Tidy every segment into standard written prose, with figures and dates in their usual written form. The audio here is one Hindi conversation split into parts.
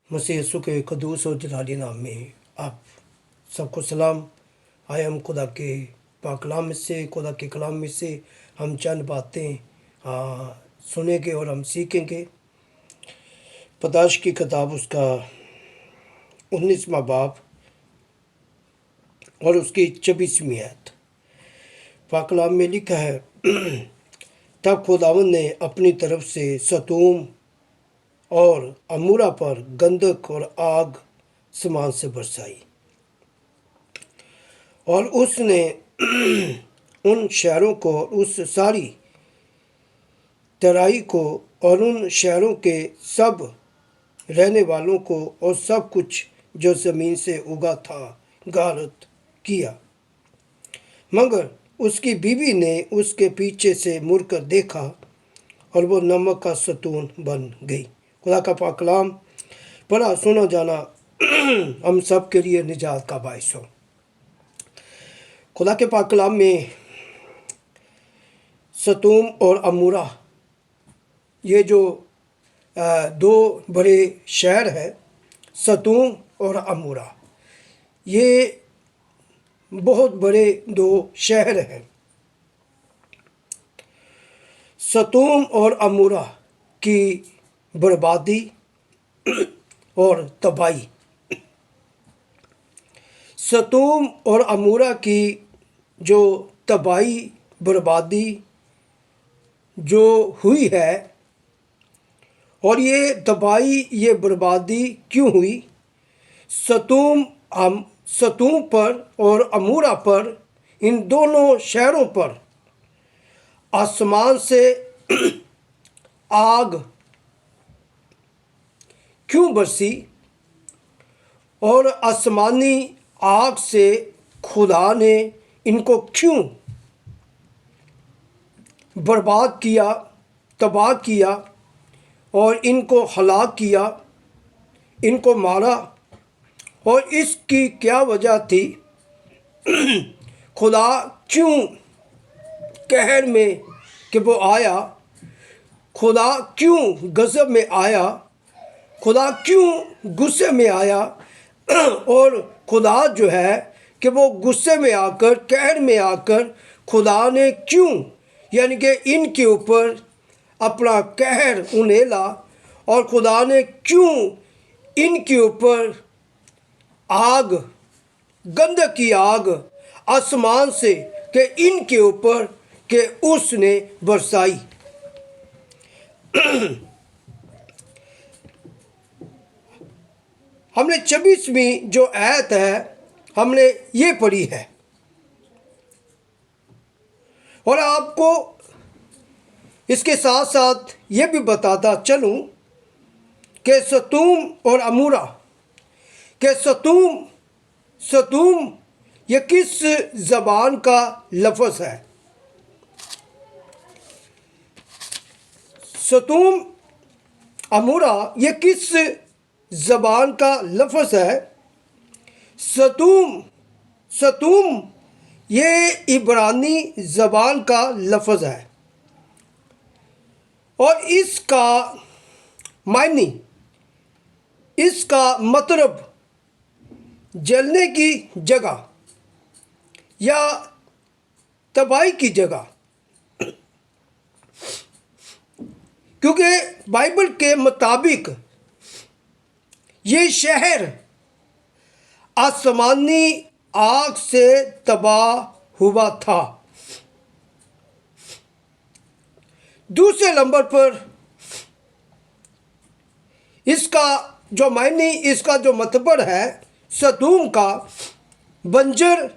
मसीह यीशु के कदूस और जलाली नाम में आप सबको सलाम। आए हम खुदा के पाकलाम में से, खुदा के कलाम में से हम चंद बातें सुनेंगे और हम सीखेंगे। पैदाइश की किताब उसका 19वां बाब और उसकी 24वीं आयत। पाकलाम में लिखा है, तब खुदावंद ने अपनी तरफ से सतूम और अमूरा पर गंधक और आग समान से बरसाई, और उसने उन शहरों को, उस सारी तराई को और उन शहरों के सब रहने वालों को और सब कुछ जो ज़मीन से उगा था गारत किया। मगर उसकी बीवी ने उसके पीछे से मुड़कर देखा और वो नमक का सतून बन गई। खुदा का पाक कलाम पढ़ा सुना जाना हम सब के लिए निजात का बायस हो। खुदा के पाक कलाम में सतूम और अमूरा, ये जो दो बड़े शहर हैं, सतूम और अमूरा, ये बहुत बड़े दो शहर हैं। सतूम और अमूरा की बर्बादी और तबाही, सतूम और अमूरा की जो तबाही बर्बादी जो हुई है, और ये तबाही ये बर्बादी क्यों हुई? सतूम पर और अमूरा पर, इन दोनों शहरों पर आसमान से आग क्यों बरसी, और आसमानी आग से खुदा ने इनको क्यों बर्बाद किया, तबाह किया और इनको हलाक किया, इनको मारा? और इसकी क्या वजह थी? खुदा क्यों कहर में कि वो आया? खुदा क्यों गज़ब में आया? खुदा क्यों गुस्से में आया? और खुदा जो है कि वो गुस्से में आकर, कहर में आकर, खुदा ने क्यों, यानी कि इनके ऊपर अपना कहर उनेला, और खुदा ने क्यों इनके ऊपर आग, गंधक की आग आसमान से कि इनके ऊपर कि उसने बरसाई? हमने 26वीं जो आयत है हमने ये पढ़ी है, और आपको इसके साथ साथ ये भी बताता चलूं कि सतूम और अमूरा के सतूम ये किस ज़बान का लफ्ज़ है? सतूम अमूरा ये किस ज़बान का लफ्ज़ है? सतूम ये इब्रानी ज़बान का लफ्ज़ है, और इसका मायने, इसका मतलब जलने की जगह या तबाही की जगह। क्योंकि बाइबल के मुताबिक ये शहर आसमानी आग से तबाह हुआ था। दूसरे नंबर पर इसका जो मायने, इसका जो मतलब है सतूम का, बंजर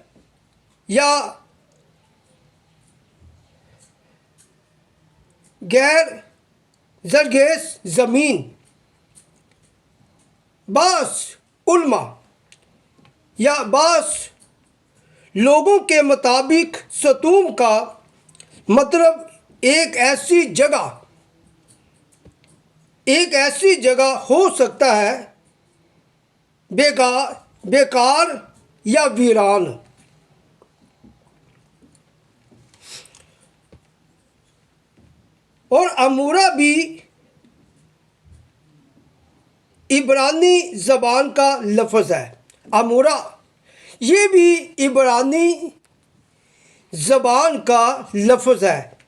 या गैर जरगेज ज़मीन। बास उल्मा या बास लोगों के मुताबिक सतूम का मतलब एक ऐसी जगह हो सकता है बेकार या वीरान। और अमूरा भी इब्रानी ज़बान का लफ्ज़ है। अमूरा ये भी इब्रानी ज़बान का लफ्ज़ है।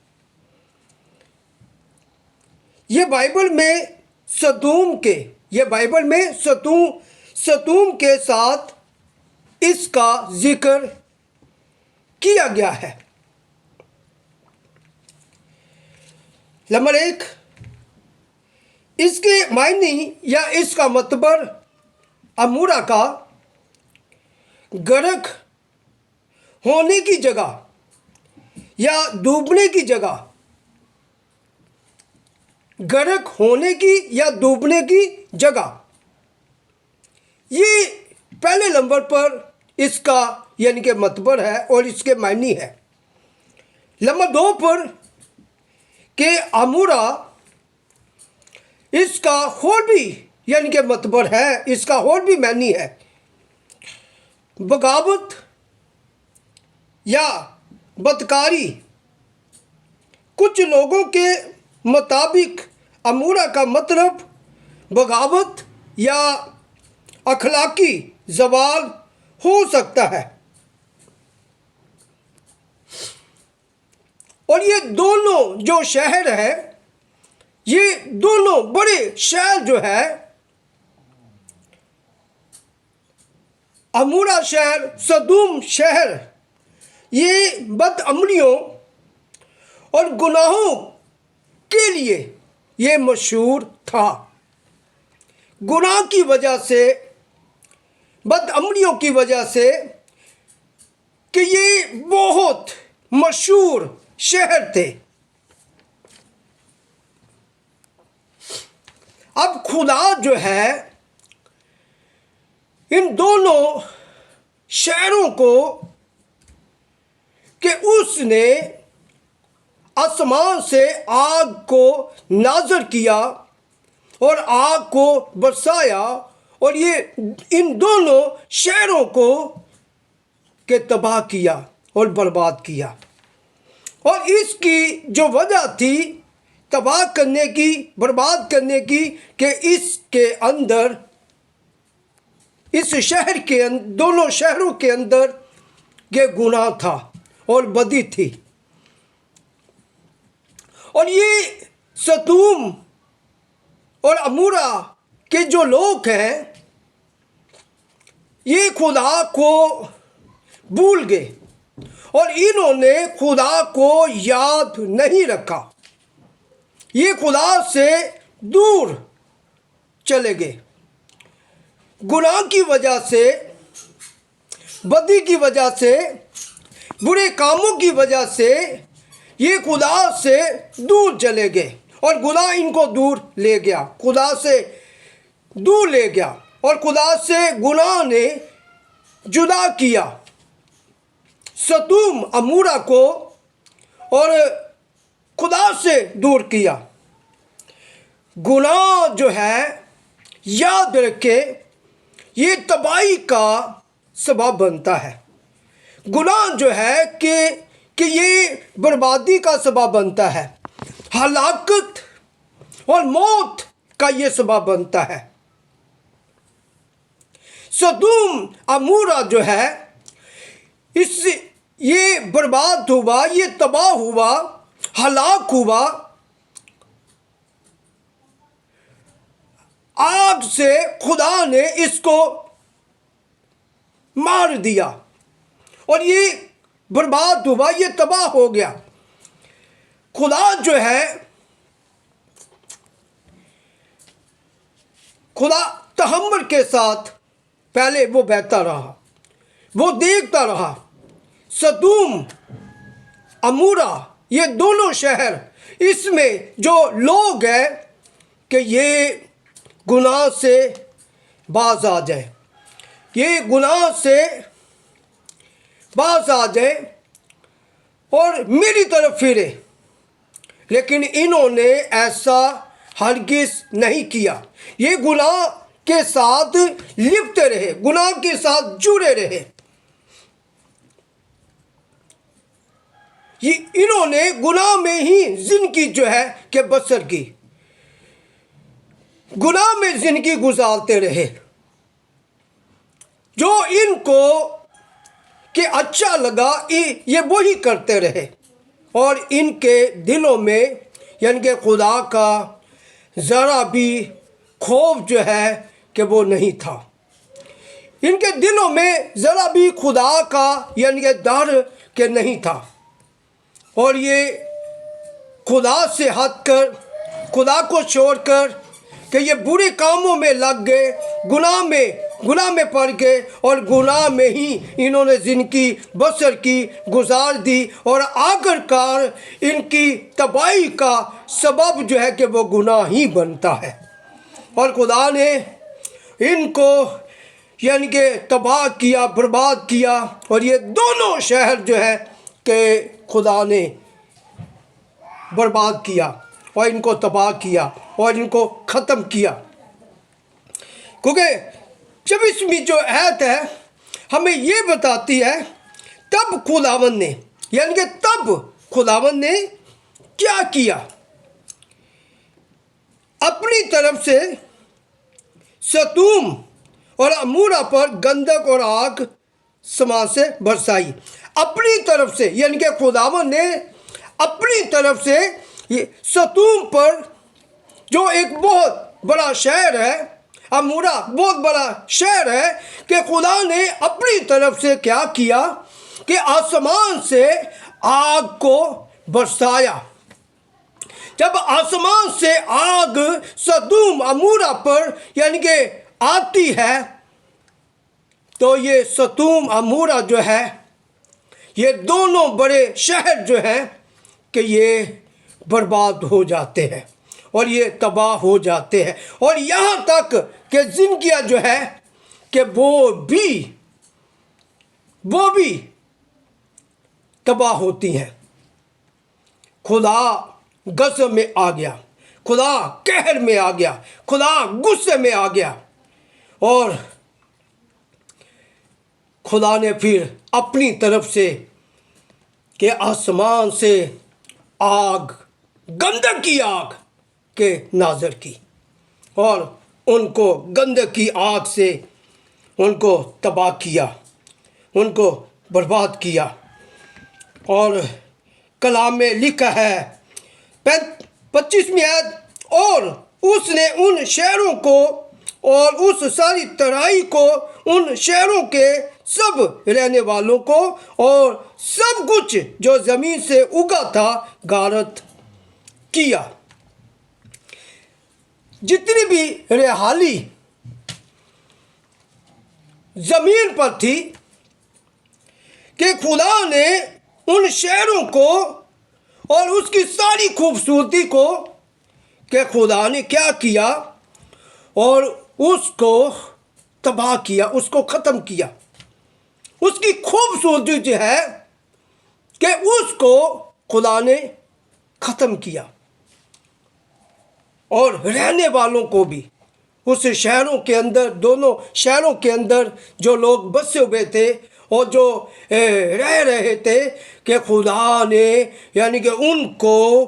ये बाइबल में सतूम के साथ इसका जिक्र किया गया है। नंबर 1, इसके मायने या इसका मतलब अमूरा का गर्क होने की जगह या डूबने की जगह, गर्क होने की या डूबने की जगह, ये पहले नंबर पर इसका यानी कि मतलब है और इसके मायने है। नंबर 2 पर के अमूरा इसका और भी यानी कि मतलब है, इसका और भी मायने है। बगावत या बदकारी। कुछ लोगों के मुताबिक अमूरा का मतलब बगावत या अखलाकी ज़वाल हो सकता है। और ये दोनों जो शहर है, ये दोनों बड़े शहर जो है, अमूरा शहर, सदूम शहर, ये बदअमलियों और गुनाहों के लिए ये मशहूर था। गुनाह की वजह से, बदअमलियों की वजह से कि ये बहुत मशहूर शहर थे। अब खुदा जो है इन दोनों शहरों को कि उसने आसमान से आग को नाज़र किया और आग को बरसाया और ये इन दोनों शहरों को के तबाह किया और बर्बाद किया। और इसकी जो वजह थी तबाह करने की, बर्बाद करने की, कि इसके अंदर, इस शहर के दोनों शहरों के अंदर ये गुनाह था और बदी थी। और ये सतूम और अमूरा के जो लोग हैं, ये खुदा को भूल गए और इन्होंने खुदा को याद नहीं रखा। ये खुदा से दूर चले गए। गुनाह की वजह से, बदी की वजह से, बुरे कामों की वजह से ये खुदा से दूर चले गए और खुदा इनको दूर ले गया, खुदा से दूर ले गया और खुदा से गुनाह ने जुदा किया सदूम अमूरा को और खुदा से दूर किया। गुनाह जो है, याद रखे, ये तबाही का सबब बनता है। गुनाह जो है कि ये बर्बादी का सबब बनता है, हलाकत और मौत का ये सबब बनता है। सदूम अमूरा जो है, इस ये बर्बाद हुआ, ये तबाह हुआ, हलाक हुआ आग से। खुदा ने इसको मार दिया और ये बर्बाद हुआ, ये तबाह हो गया। खुदा जो है, खुदा तहम्मुल के साथ पहले वो बहता रहा, वो देखता रहा। सदूम अमूरा ये दोनों शहर, इसमें जो लोग हैं कि ये गुनाह से बाज आ जाए, ये गुनाह से बाज आ जाए और मेरी तरफ फिरे, लेकिन इन्होंने ऐसा हरगिज़ नहीं किया। ये गुनाह के साथ लिपटे रहे, गुनाह के साथ जुड़े रहे। ये इन्होंने गुनाह में ही जिंदगी जो है कि बसर की। गुनाह में जिंदगी गुजारते रहे। जो इनको कि अच्छा लगा ये वही करते रहे, और इनके दिलों में यानी कि खुदा का ज़रा भी खौफ जो है कि वो नहीं था। इनके दिलों में ज़रा भी खुदा का यानी कि डर के नहीं था, और ये खुदा से हटकर, खुदा को छोड़कर कि ये बुरे कामों में लग गए, गुनाह में पड़ गए, और गुनाह में ही इन्होंने ज़िंदगी बसर की, गुजार दी, और आखिरकार इनकी तबाही का सबब जो है कि वो गुनाह ही बनता है। और खुदा ने इनको यानी कि तबाह किया, बर्बाद किया, और ये दोनों शहर जो है कि खुदा ने बर्बाद किया और इनको तबाह किया और इनको ख़त्म किया। क्योंकि 24वीं जो आयत है हमें ये बताती है तब खुदावंद ने, यानी कि तब खुदावंद ने क्या किया, अपनी तरफ से सतूम और अमूरा पर गंधक और आग समा से बरसाई। अपनी तरफ से यानी कि खुदावंद ने अपनी तरफ से ये सतूम पर, जो एक बहुत बड़ा शहर है, अमूरा बहुत बड़ा शहर है, कि खुदा ने अपनी तरफ से क्या किया कि आसमान से आग को बरसाया। जब आसमान से आग सदूम अमूरा पर यानी कि आती है, तो ये सदूम अमूरा जो है, ये दोनों बड़े शहर जो हैं कि ये बर्बाद हो जाते हैं और ये तबाह हो जाते हैं, और यहाँ तक कि जिंदगियाँ जो है कि वो भी तबाह होती हैं। खुदा गज़ब में आ गया, खुदा कहर में आ गया, खुदा गुस्से में आ गया, और खुदा ने फिर अपनी तरफ से कि आसमान से आग, गंधक की आग के नाज़र की, और उनको गंधक की आग से उनको तबाह किया, उनको बर्बाद किया। और कलाम में लिखा है 25वीं आयत, और उसने उन शहरों को और उस सारी तराई को, उन शहरों के सब रहने वालों को और सब कुछ जो ज़मीन से उगा था गारत किया। जितनी भी रिहाली ज़मीन पर थी कि खुदा ने उन शहरों को और उसकी सारी खूबसूरती को कि खुदा ने क्या किया, और उसको तबाह किया, उसको ख़त्म किया। उसकी खूबसूरती जो है कि उसको खुदा ने ख़त्म किया, और रहने वालों को भी, उस शहरों के अंदर, दोनों शहरों के अंदर जो लोग बसे हुए थे और जो रह रहे थे, कि खुदा ने यानी कि उनको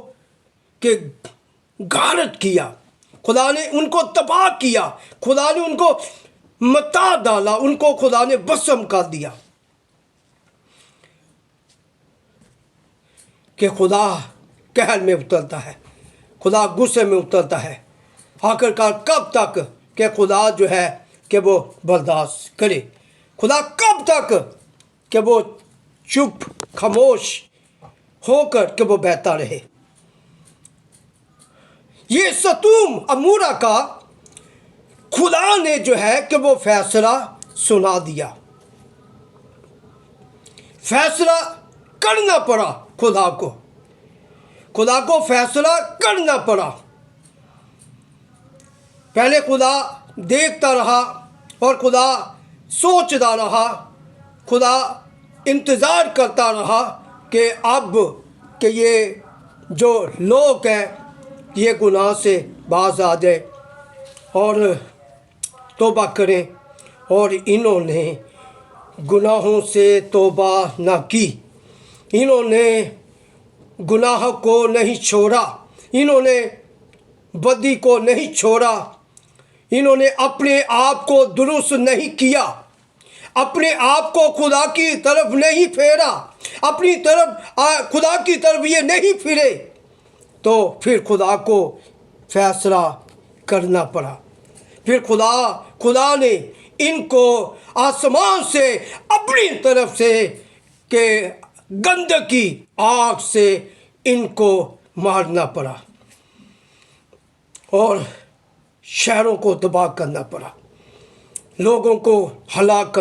कि गारत किया, खुदा ने उनको तबाह किया, खुदा ने उनको मता डाला, उनको खुदा ने भस्म कर दिया। कि खुदा कहर में उतरता है, खुदा गुस्से में उतरता है। आखिरकार कब तक कि खुदा जो है कि वो बर्दाश्त करे, खुदा कब तक कि वो चुप खामोश होकर कि वो बहता रहे। ये सतूम अमूरा का खुदा ने जो है कि वो फैसला सुना दिया, फैसला करना पड़ा खुदा को फैसला करना पड़ा। पहले खुदा देखता रहा और खुदा सोचता रहा, खुदा इंतज़ार करता रहा कि अब कि ये जो लोग हैं ये गुनाह से बाज आ जाए और तौबा करें, और इन्होंने गुनाहों से तौबा ना की, इन्होंने गुनाह को नहीं छोड़ा, इन्होंने बदी को नहीं छोड़ा, इन्होंने अपने आप को दुरुस्त नहीं किया, अपने आप को खुदा की तरफ नहीं फेरा, अपनी तरफ खुदा की तरफ ये नहीं फिरे, तो फिर खुदा को फैसला करना पड़ा। फिर खुदा ने इनको आसमान से अपनी तरफ से के गंदगी आग से इनको मारना पड़ा और शहरों को तबाह करना पड़ा, लोगों को हलाक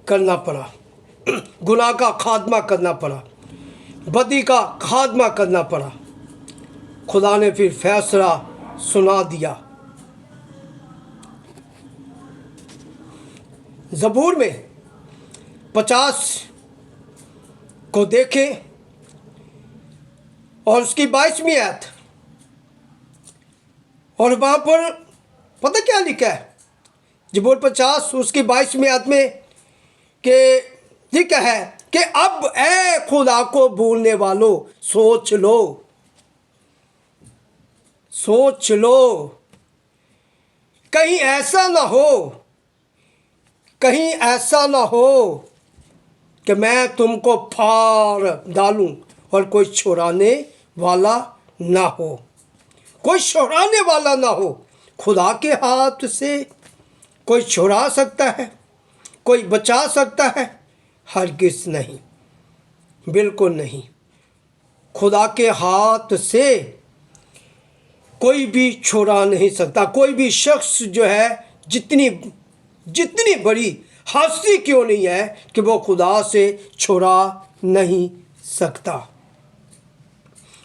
करना पड़ा, गुनाह का खात्मा करना पड़ा, बदी का खात्मा करना पड़ा। खुदा ने फिर फैसला सुना दिया। ज़बूर में 50 को देखें और उसकी 22वीं आयत, और वहाँ पर पता क्या लिखा है? ज़बूर 50 उसकी 22वीं आयत में कि लिखा है कि अब ए खुदा को भूलने वालों सोच लो, कहीं ऐसा ना हो कि मैं तुमको फाड़ डालूं और कोई छुड़ाने वाला ना हो। खुदा के हाथ से कोई छुड़ा सकता है, कोई बचा सकता है? हरगिज़ नहीं, बिल्कुल नहीं। खुदा के हाथ से कोई भी छुड़ा नहीं सकता। कोई भी शख्स जो है, जितनी बड़ी हस्ती क्यों नहीं है, कि वो खुदा से छुड़ा नहीं सकता,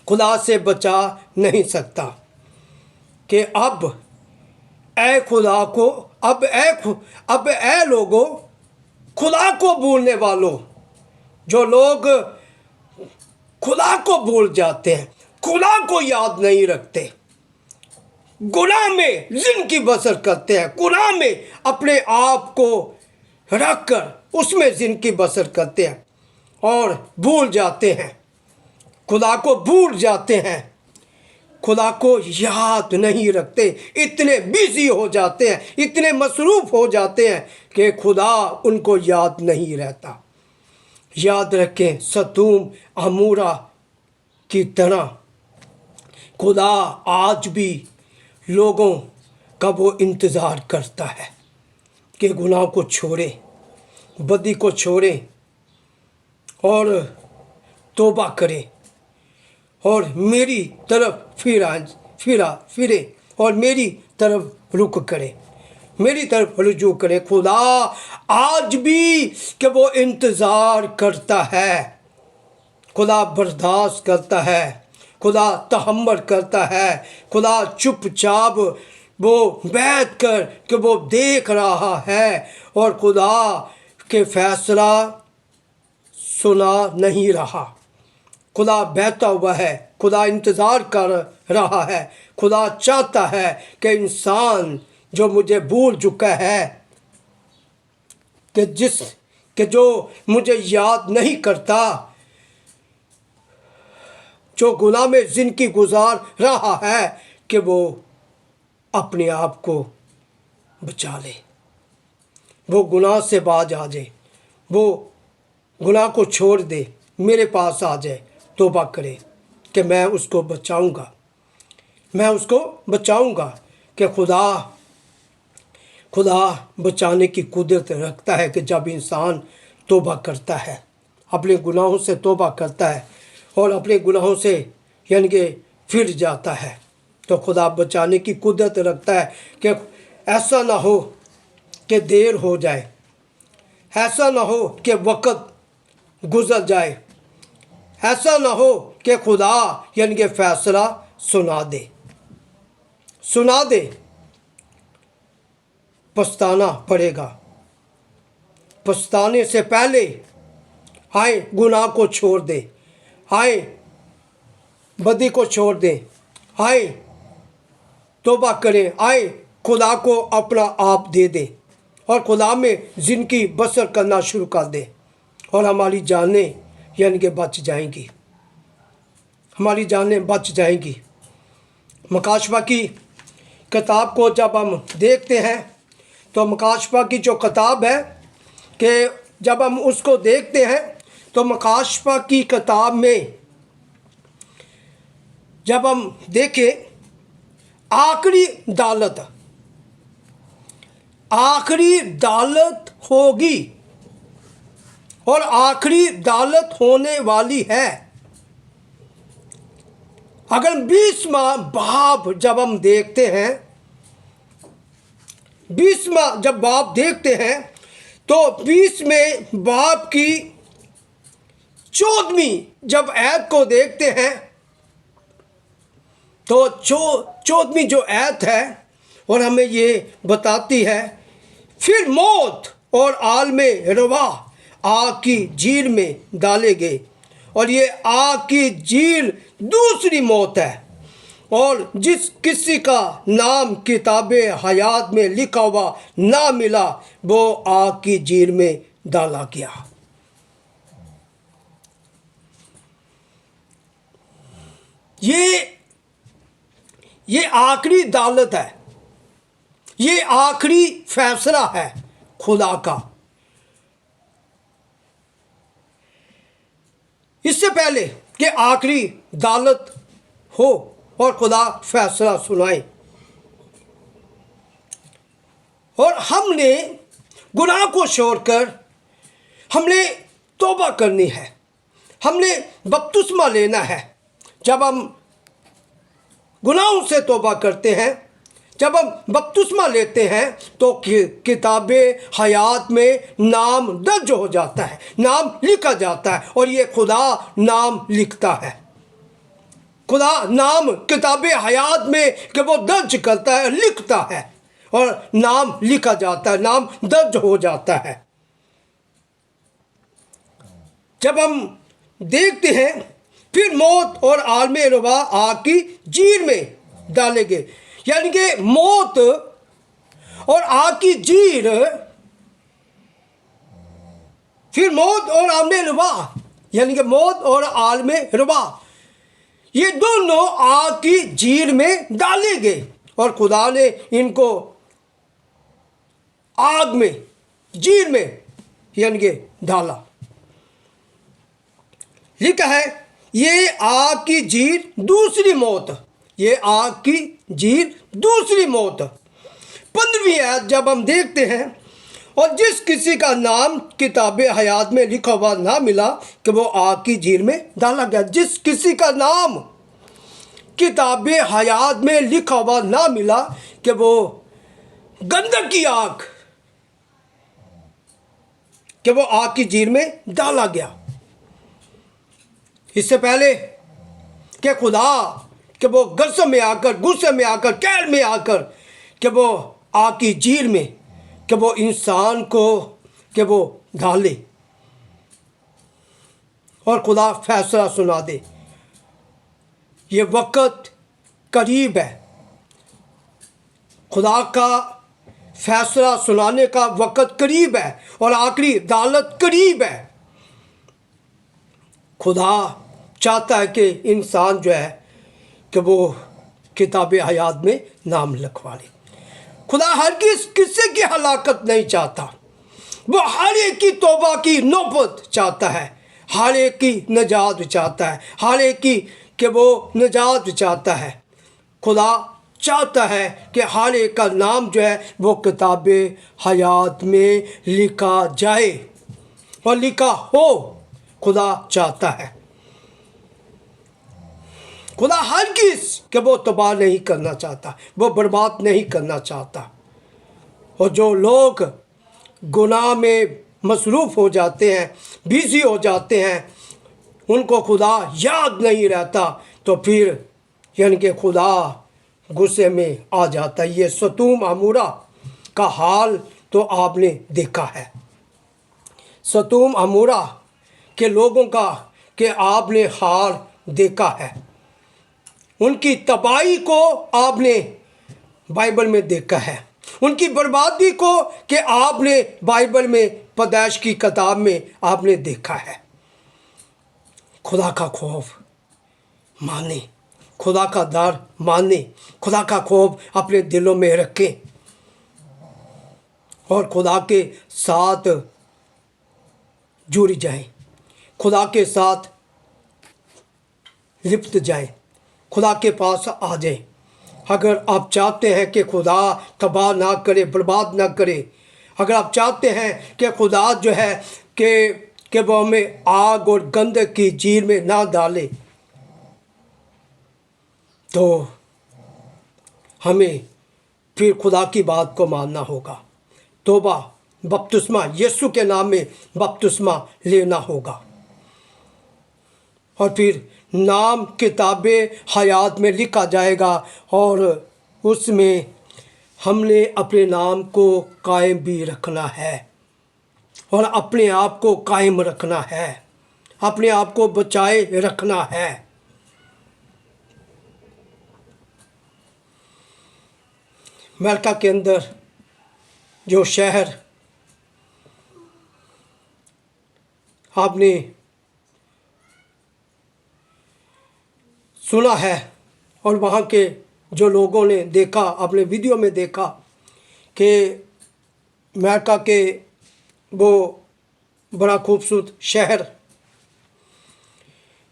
खुदा से बचा नहीं सकता। कि अब ए खुदा को, अब ए लोगों, खुदा को भूलने वालों, जो लोग खुदा को भूल जाते हैं, खुदा को याद नहीं रखते, गुनाह में जिंदगी बसर करते हैं, गुनाह में अपने आप को रखकर उसमें जिंदगी बसर करते हैं और भूल जाते हैं, खुदा को भूल जाते हैं, खुदा को याद नहीं रखते, इतने बिजी हो जाते हैं, इतने मसरूफ़ हो जाते हैं कि खुदा उनको याद नहीं रहता। याद रखें, सदूम अमोरा की तरह खुदा आज भी लोगों का वो इंतज़ार करता है कि गुनाह को छोड़े, बदी को छोड़े और तौबा करे और मेरी तरफ फिरे और मेरी तरफ रुख करे, मेरी तरफ रुजू करे। खुदा आज भी कि वो इंतज़ार करता है, खुदा बर्दाश्त करता है, खुदा तहम्मुल करता है, खुदा चुपचाप वो बैठ कर कि वो देख रहा है और खुदा के फैसला सुना नहीं रहा। खुदा बैठा हुआ है, खुदा इंतज़ार कर रहा है, खुदा चाहता है कि इंसान जो मुझे भूल चुका है, कि जो मुझे याद नहीं करता, जो गुनाह में ज़िंदगी गुजार रहा है, कि वो अपने आप को बचा ले, वो गुनाह से बाज आ जाए, वो गुनाह को छोड़ दे, मेरे पास आ जाए, तौबा करे कि मैं उसको बचाऊंगा कि खुदा बचाने की कुदरत रखता है कि जब इंसान तौबा करता है, अपने गुनाहों से तौबा करता है और अपने गुनाहों से यानी कि फिर जाता है, तो खुदा बचाने की कुदरत रखता है कि ऐसा ना हो कि देर हो जाए, ऐसा ना हो कि वक्त गुजर जाए, ऐसा ना हो कि खुदा यानी कि फैसला सुना दे। पछताना पड़ेगा। पछताने से पहले आए गुनाह को छोड़ दे, आए बदी को छोड़ दे, आए तौबा करें, आए खुदा को अपना आप दे दे और खुदा में ज़िंदगी बसर करना शुरू कर दे और हमारी जानें यानी कि बच जाएंगी, हमारी जानें बच जाएंगी। मकाशवा की किताब को जब हम देखते हैं तो मुकाशफा की जो किताब है कि जब हम उसको देखते हैं तो मुकाशफा की किताब में जब हम देखें आखिरी दालत होगी और आखिरी दालत होने वाली है। अगर 20वां बाब जब हम देखते हैं, 20वां जब बाब देखते हैं तो 20वें बाब की 14वीं जब आयत को देखते हैं तो 14वीं जो आयत है और हमें ये बताती है, फिर मौत और आलमे रवा आग की झील में डाले गए। और ये आग की झील दूसरी मौत है। और जिस किसी का नाम किताबे हयात में लिखा हुआ ना मिला वो आग की झील में डाला गया। ये आखिरी दालत है, ये आखिरी फैसला है खुदा का। इससे पहले कि आखिरी दालत हो और खुदा फैसला सुनाए, और हमने गुनाह को छोड़कर हमने तौबा करनी है, हमने बपतिस्मा लेना है। जब हम गुनाहों से तौबा करते हैं, जब हम बपतिस्मा लेते हैं तो किताबे हयात में नाम दर्ज हो जाता है, नाम लिखा जाता है। और ये खुदा नाम लिखता है, खुदा नाम किताबे हयात में कि वो दर्ज करता है, लिखता है और नाम लिखा जाता है, नाम दर्ज हो जाता है। जब हम देखते हैं फिर मौत और आलमे रवा आग की झील में डाले गए, यानी कि मौत और आग की झील, फिर मौत और आलमे रवा, यानी कि मौत और आलमे रवा, ये दोनों आग की झील में डाले गए और खुदा ने इनको आग में, झील में यानी कि डाला। लिखा है ये आग की झील दूसरी मौत, ये आग की झील दूसरी मौत। 15वीं आयत जब हम देखते हैं, और जिस किसी का नाम किताबे हयात में लिखा हुआ ना मिला कि वो आग की झील में डाला गया। जिस किसी का नाम किताबे हयात में लिखा हुआ ना मिला कि वो गंधक की आग, कि वो आग की झील में डाला गया। इससे पहले कि खुदा कि वो गज़ब में आकर, गुस्से में आकर, कहर में आकर कि वो आग की झील में कि वो इंसान को कि वो डाले और खुदा फैसला सुना दे। ये वक्त करीब है, खुदा का फैसला सुनाने का वक्त करीब है और आखिरी अदालत करीब है। खुदा चाहता है कि इंसान जो है कि वो किताबे हयात में नाम लिखवा ले। खुदा हर किसी की हलाकत नहीं चाहता, वो हर एक की तौबा की नौबत चाहता है, हर एक की निजात चाहता है, हर एक की कि वो निजात चाहता है। खुदा चाहता है कि हर एक का नाम जो है वो किताबे हयात में लिखा जाए और लिखा हो। खुदा चाहता है, खुदा हर किस कि वो तबाह नहीं करना चाहता, वो बर्बाद नहीं करना चाहता। और जो लोग गुनाह में मसरूफ़ हो जाते हैं, बिज़ी हो जाते हैं, उनको खुदा याद नहीं रहता तो फिर यानी कि खुदा गुस्से में आ जाता है। ये सदूम अमोरा का हाल तो आपने देखा है, सदूम अमोरा के लोगों का कि आपने हाल देखा है, उनकी तबाही को आपने बाइबल में देखा है, उनकी बर्बादी को कि आपने बाइबल में पैदाइश की किताब में आपने देखा है। खुदा का खौफ माने खुदा का डर माने, खुदा का खौफ अपने दिलों में रखें और खुदा के साथ जुड़ जाएं, खुदा के साथ लिप्त जाएं, खुदा के पास आ जाएं। अगर आप चाहते हैं कि खुदा तबाह ना करे, बर्बाद ना करे, अगर आप चाहते हैं कि खुदा जो है कि वो हमें आग और गंधक की झील में ना डाले, तो हमें फिर खुदा की बात को मानना होगा। तौबा, बपतिस्मा, यीशु के नाम में बपतिस्मा लेना होगा और फिर नाम किताबे हयात में लिखा जाएगा और उसमें हमने अपने नाम को कायम भी रखना है और अपने आप को कायम रखना है, अपने आप को बचाए रखना है। अमेरिका के अंदर जो शहर आपने सुना है और वहाँ के जो लोगों ने देखा, अपने वीडियो में देखा कि अमेरिका के वो बड़ा खूबसूरत शहर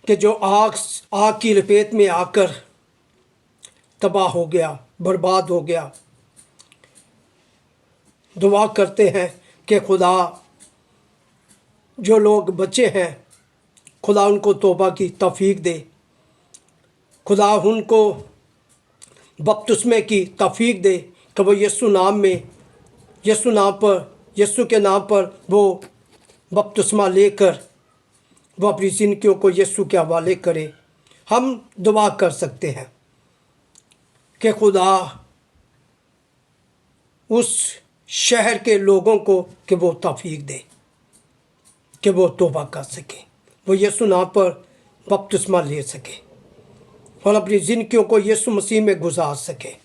कि जो आग की लपेट में आकर तबाह हो गया, बर्बाद हो गया। दुआ करते हैं कि खुदा जो लोग बचे हैं, खुदा उनको तौबा की तौफीक दे, खुदा उनको बपतिस्मे की तौफीक दे कि वो यीशु के नाम पर वो बपतिस्मा लेकर वो अपनी ज़िंदगियों को यीशु के हवाले करे। हम दुआ कर सकते हैं कि खुदा उस शहर के लोगों को कि वो तौफीक दे कि वो तौबा कर सके, वो यीशु नाम पर बपतिस्मा ले सके और अपनी ज़िंदगियों को यीशु मसीह में गुजार सके।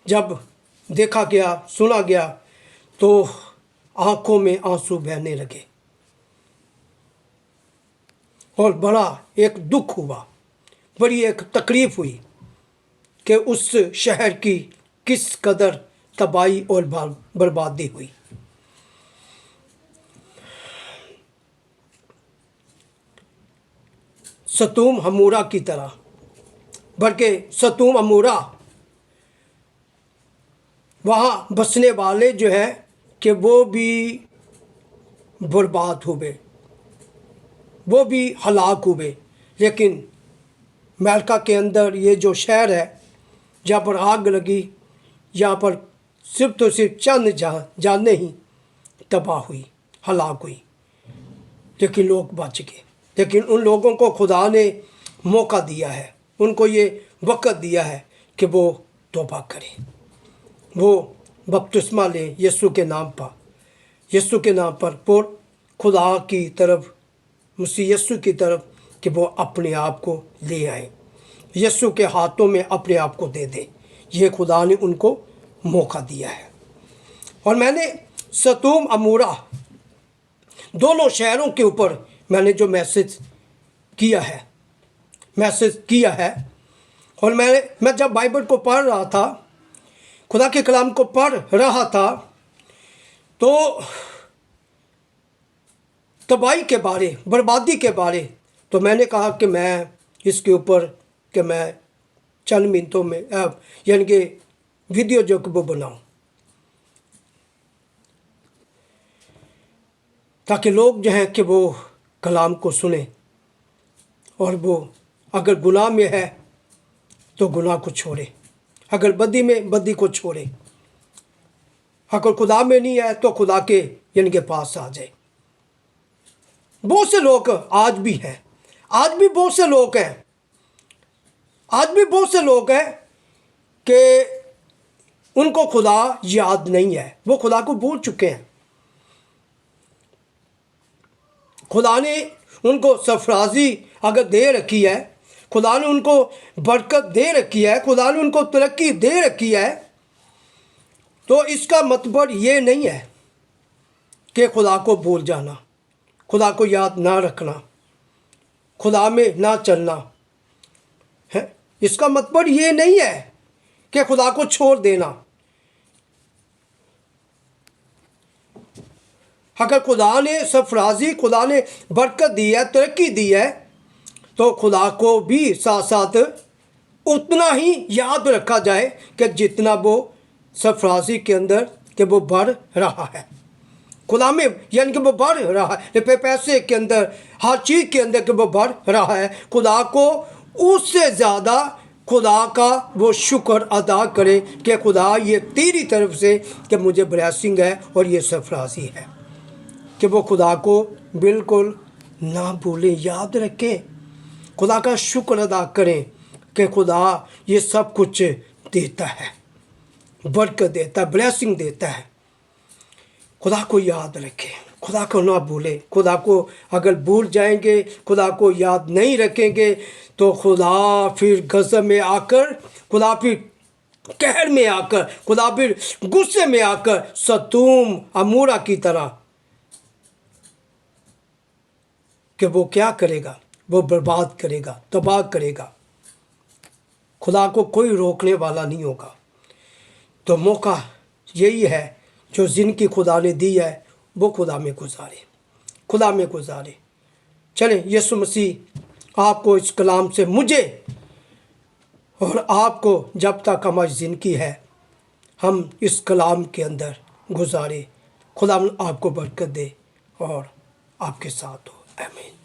जब देखा गया, सुना गया, तो आँखों में आंसू बहने लगे और बड़ा एक दुख हुआ, बड़ी एक तकलीफ़ हुई कि उस शहर की किस कदर तबाही और बर्बादी हुई। सतूम अमूरा की तरह, बल्कि सतूम अमूरा वहाँ बसने वाले जो हैं कि वो भी बर्बाद हुए, वो भी हलाक हुए। लेकिन अमेरिका के अंदर ये जो शहर है जहाँ पर आग लगी, यहाँ पर सिर्फ तो सिर्फ चंद जाने ही तबाह हुई, हलाक हुई, लेकिन लोग बच गए। लेकिन उन लोगों को खुदा ने मौका दिया है, उनको ये वक़्त दिया है कि वो तौबा करें, वो बपतिस्मा लें यीशु के नाम पर और खुदा की तरफ, मसीह यीशु की तरफ कि वो अपने आप को ले आए, यीशु के हाथों में अपने आप को दे दें। ये खुदा ने उनको मौका दिया है। और मैंने सतूम अमूरा दोनों शहरों के ऊपर मैंने जो मैसेज किया है और मैं जब बाइबल को पढ़ रहा था, खुदा के कलाम को पढ़ रहा था, तो तबाही के बारे, बर्बादी के बारे, तो मैंने कहा कि मैं इसके ऊपर कि मैं चंद मिनटों में यानी कि वीडियो जो कि वो बनाऊं, ताकि लोग जो हैं कि वो कलाम को सुने और वो अगर गुनाह में है तो गुनाह को छोड़े, अगर बदी में बदी को छोड़े, अगर खुदा में नहीं है तो खुदा के यानी के पास आ जाए। बहुत से लोग आज भी हैं, आज भी बहुत से लोग हैं कि उनको खुदा याद नहीं है, वो खुदा को भूल चुके हैं। खुदा ने उनको सरफराजी अगर दे रखी है, खुदा ने उनको बरकत दे रखी है, खुदा ने उनको तरक्की दे रखी है, तो इसका मतलब ये नहीं है कि खुदा को भूल जाना, खुदा को याद ना रखना, खुदा में ना चलना इसका मतलब ये नहीं है कि खुदा को छोड़ देना। अगर खुदा ने सरफराजी, खुदा ने बरकत दी है, तरक्की दी है, तो खुदा को भी साथ साथ उतना ही याद रखा जाए कि जितना वो सरफराजी के अंदर कि वो बढ़ रहा है, खुदा में यानी कि वो बढ़ रहा है, पैसे के अंदर, हर चीज़ के अंदर कि वो बढ़ रहा है। खुदा को उससे ज़्यादा खुदा का वो शुक्र अदा करे कि खुदा ये तेरी तरफ से कि मुझे ब्लेसिंग है और ये सरफराजी है, कि वो खुदा को बिल्कुल ना भूलें, याद रखें, खुदा का शुक्र अदा करें कि खुदा ये सब कुछ देता है, बरकत देता है, ब्लेसिंग देता है। खुदा को याद रखें, खुदा को ना भूलें। खुदा को अगर भूल जाएंगे, खुदा को याद नहीं रखेंगे, तो खुदा फिर गज़ब में आकर, खुदा फिर कहर में आकर, खुदा फिर गुस्से में आकर सतूम अमूरा की तरह कि वो क्या करेगा, वो बर्बाद करेगा, तबाह करेगा। खुदा को कोई रोकने वाला नहीं होगा। तो मौका यही है, जो ज़िंदगी खुदा ने दी है वो खुदा में गुजारे, खुदा में गुजारे। चलें, यीशु मसीह आपको इस कलाम से, मुझे और आपको, जब तक हमारी ज़िंदगी है, हम इस कलाम के अंदर गुजारे। खुदा आपको बरकत दे और आपके साथ हो। आमीन।